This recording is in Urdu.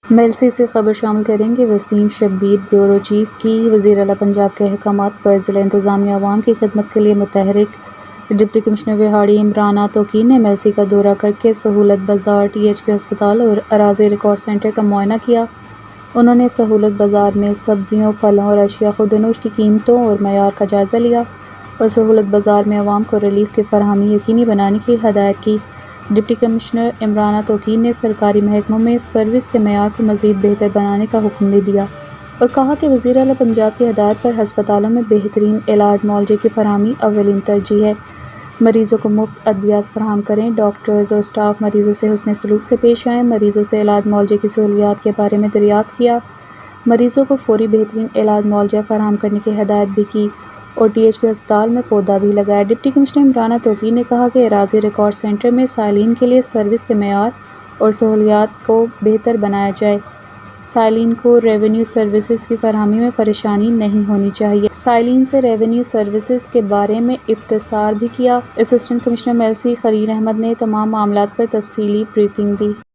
میلسی سے خبر شامل کریں گے وسیم شبیر بیورو چیف کی وزیر اعلیٰ پنجاب کے احکامات پر ضلع انتظامیہ عوام کی خدمت کے لیے متحرک ڈپٹی کمشنر وہاڑی عمرانہ توقیر نے میلسی کا دورہ کر کے سہولت بازار THQ ہسپتال اور اراضی ریکارڈ سینٹر کا معائنہ کیا۔ انہوں نے سہولت بازار میں سبزیوں، پھلوں اور اشیاء خوردنوش کی قیمتوں اور معیار کا جائزہ لیا اور سہولت بازار میں عوام کو ریلیف کی فراہمی یقینی بنانے کی ہدایت کی۔ ڈپٹی کمشنر عمرانہ توقیر نے سرکاری محکموں میں سروس کے معیار کو مزید بہتر بنانے کا حکم بھی دیا اور کہا کہ وزیر اعلیٰ پنجاب کی ہدایت پر ہسپتالوں میں بہترین علاج معالجے کی فراہمی اولین ترجیح ہے۔ مریضوں کو مفت ادویات فراہم کریں، ڈاکٹرز اور اسٹاف مریضوں سے حسن سلوک سے پیش آئیں، مریضوں سے علاج معالجے کی سہولیات کے بارے میں دریافت کیا، مریضوں کو فوری بہترین علاج معالجہ فراہم کرنے کی ہدایت بھی کی اور THQ ہسپتال میں پودا بھی لگایا۔ ڈپٹی کمشنر عمرانہ توقیر نے کہا کہ اراضی ریکارڈ سینٹر میں سائلین کے لیے سروس کے معیار اور سہولیات کو بہتر بنایا جائے۔ سائلین کو ریونیو سروسز کی فراہمی میں پریشانی نہیں ہونی چاہیے۔ سائلین سے ریونیو سروسز کے بارے میں استفسار بھی کیا۔ اسسٹنٹ کمشنر میلسی خلیل احمد نے تمام معاملات پر تفصیلی بریفنگ دی۔